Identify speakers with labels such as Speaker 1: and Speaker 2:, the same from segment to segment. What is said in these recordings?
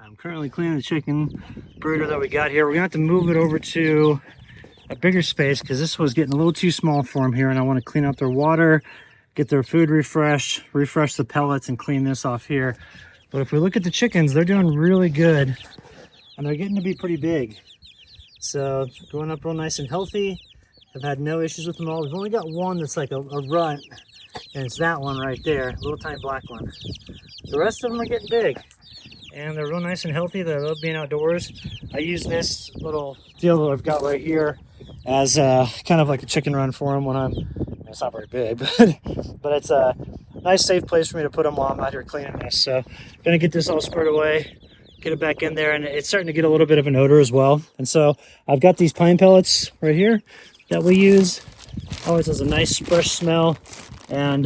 Speaker 1: I'm currently cleaning the chicken brooder that we got here. We're gonna have to move it over to a bigger space because this was getting a little too small for them here, and I want to clean out their water, get their food refreshed, refresh the pellets, and clean this off here. But if we look at the chickens, they're doing really good, and they're getting to be pretty big. So going up real nice and healthy. I've had no issues with them all. We've only got one that's like a runt, and it's that one right there, little tiny black one. The rest of them are getting big, and they're real nice and healthy. They love being outdoors. I use this little deal that I've got right here as kind of like a chicken run for them when it's not very big, but it's a nice safe place for me to put them while I'm out here cleaning this. So gonna get this all squared away, get it back in there, and it's starting to get a little bit of an odor as well. And so I've got these pine pellets right here that we use. Always has a nice fresh smell, and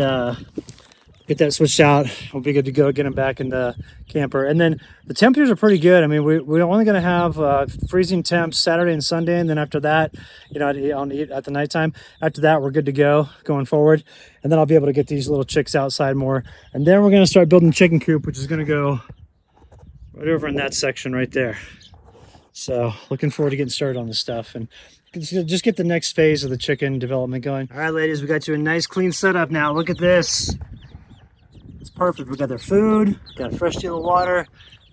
Speaker 1: get that switched out. We'll be good to go, get them back in the camper. And then the temperatures are pretty good. I mean, we're only going to have freezing temps Saturday and Sunday, and then after that, you know, at the nighttime, after that, we're good to go going forward. And then I'll be able to get these little chicks outside more. And then we're going to start building the chicken coop, which is going to go right over in that section right there. So looking forward to getting started on this stuff and just get the next phase of the chicken development going. All right, ladies, we got you a nice clean setup now. Look at this. It's perfect. We got their food, got a fresh deal of water,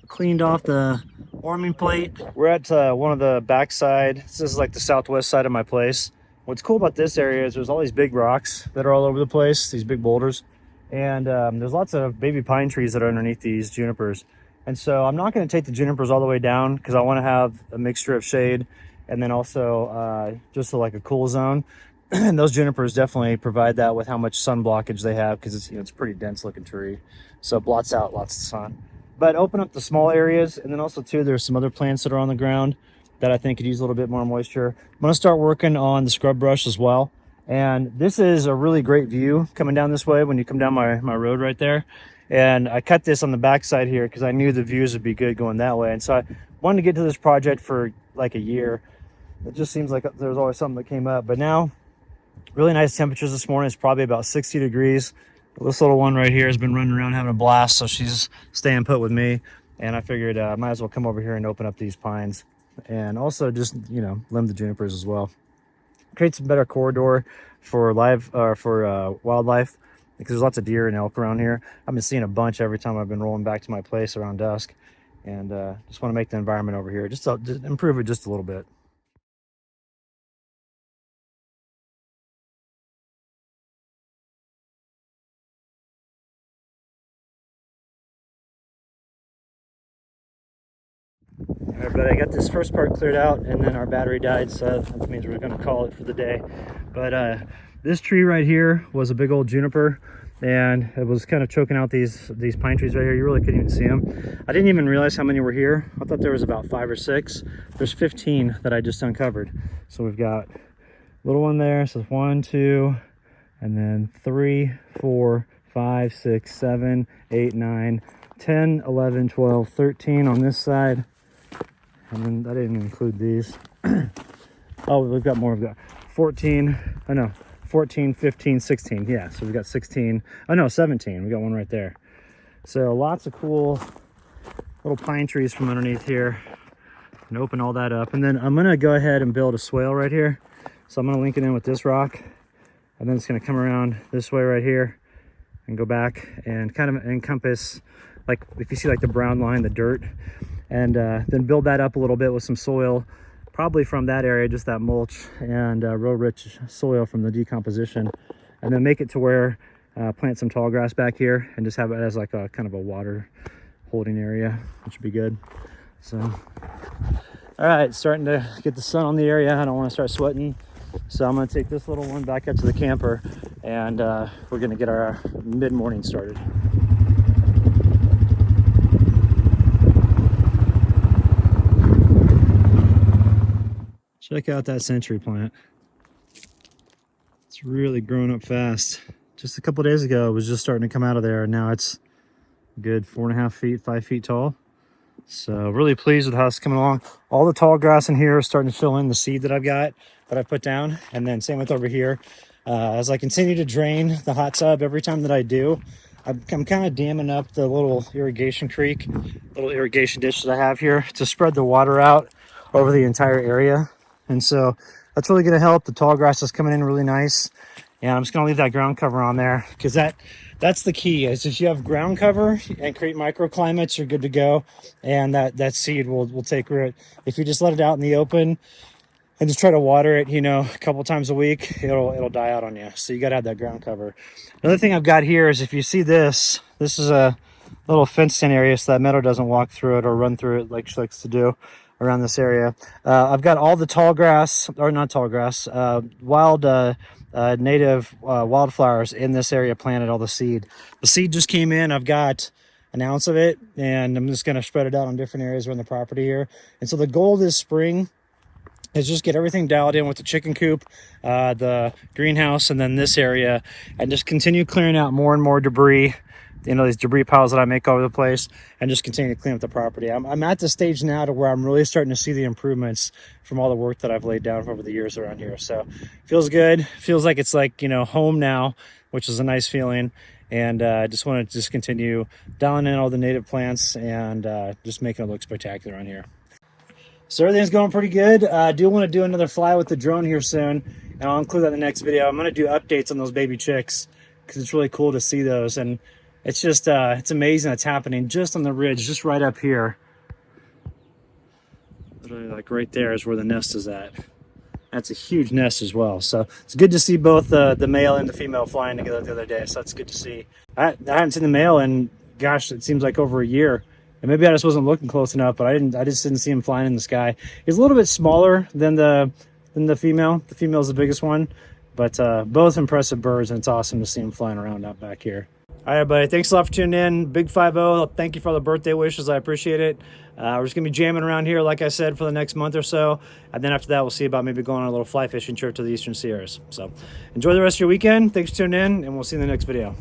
Speaker 1: cleaned off the warming plate. We're at one of the backside. This is like the southwest side of my place. What's cool about this area is there's all these big rocks that are all over the place, these big boulders. And there's lots of baby pine trees that are underneath these junipers. And so I'm not going to take the junipers all the way down because I want to have a mixture of shade and then also just like a cool zone. And those junipers definitely provide that with how much sun blockage they have, because it's, you know, it's a pretty dense looking tree, so it blots out lots of sun. But open up the small areas, and then also too, there's some other plants that are on the ground that I think could use a little bit more moisture. I'm going to start working on the scrub brush as well. And this is a really great view coming down this way when you come down my road right there. And I cut this on the back side here because I knew the views would be good going that way. And so I wanted to get to this project for like a year. It just seems like there's always something that came up. But now, really nice temperatures this morning. It's probably about 60 degrees. This little one right here has been running around having a blast, so she's staying put with me. And I figured I might as well come over here and open up these pines. And also just, you know, limb the junipers as well. Create some better corridor for wildlife, because there's lots of deer and elk around here. I've been seeing a bunch every time I've been rolling back to my place around dusk. And just want to make the environment over here, just improve it just a little bit. All right, but I got this first part cleared out, and then our battery died, so that means we're going to call it for the day. But this tree right here was a big old juniper, and it was kind of choking out these pine trees right here. You really couldn't even see them. I didn't even realize how many were here. I thought there was about 5 or 6. There's 15 that I just uncovered. So we've got a little one there, so 1, 2, and then 3, 4, 5, 6, 7, 8, 9, 10, 11, 12, 13 on this side. And then I didn't include these. Oh, we've got more. We've got 14, 15, 16. Yeah, so we've got 16. Oh no, 17. We got one right there. So lots of cool little pine trees from underneath here. And open all that up. And then I'm gonna go ahead and build a swale right here. So I'm gonna link it in with this rock. And then it's gonna come around this way right here and go back and kind of encompass, like if you see like the brown line, the dirt. And then build that up a little bit with some soil, probably from that area, just that mulch and real rich soil from the decomposition. And then make it to where plant some tall grass back here and just have it as like a kind of a water holding area, which would be good. So, all right, starting to get the sun on the area. I don't want to start sweating. So I'm going to take this little one back up to the camper, and we're going to get our mid-morning started. Check out that century plant. It's really growing up fast. Just a couple days ago, it was just starting to come out of there, and now it's a good 4.5 feet, 5 feet tall. So really pleased with how it's coming along. All the tall grass in here is starting to fill in the seed that I've got, that I put down. And then same with over here. As I continue to drain the hot tub, every time that I do, I'm kind of damming up the little irrigation creek, little irrigation ditch that I have here to spread the water out over the entire area. And so that's really going to help. The tall grass is coming in really nice. And I'm just going to leave that ground cover on there because that's the key. Is if you have ground cover and create microclimates, you're good to go. And that seed will take root. If you just let it out in the open and just try to water it, a couple times a week, it'll die out on you. So you got to have that ground cover. Another thing I've got here is if you see this is a little fenced in area so that Meadow doesn't walk through it or run through it like she likes to do around this area. I've got all the tall grass, or not tall grass, wild native wildflowers in this area planted, all the seed. The seed just came in. I've got an ounce of it, and I'm just going to spread it out on different areas around the property here. And so the goal this spring is just get everything dialed in with the chicken coop, the greenhouse, and then this area, and just continue clearing out more and more debris, these debris piles that I make all over the place, and just continue to clean up the property. I'm at the stage now to where I'm really starting to see the improvements from all the work that I've laid down over the years around here. So feels good. Feels like it's like, home now, which is a nice feeling. And I just want to just continue dialing in all the native plants and just making it look spectacular on here. So everything's going pretty good. I do want to do another fly with the drone here soon, and I'll include that in the next video. I'm going to do updates on those baby chicks because it's really cool to see those. And it's just, it's amazing that's happening just on the ridge, just right up here. Literally like right there is where the nest is at. That's a huge nest as well. So it's good to see both the male and the female flying together the other day. So that's good to see. I haven't seen the male in, gosh, it seems like over a year. And maybe I just wasn't looking close enough, but I just didn't see him flying in the sky. He's a little bit smaller than the female. The female's the biggest one, but both impressive birds, and it's awesome to see him flying around out back here. All right, everybody, thanks a lot for tuning in. Big 5-0. Thank you for all the birthday wishes. I appreciate it. We're just going to be jamming around here, like I said, for the next month or so. And then after that, we'll see about maybe going on a little fly fishing trip to the Eastern Sierras. So enjoy the rest of your weekend. Thanks for tuning in, and we'll see you in the next video.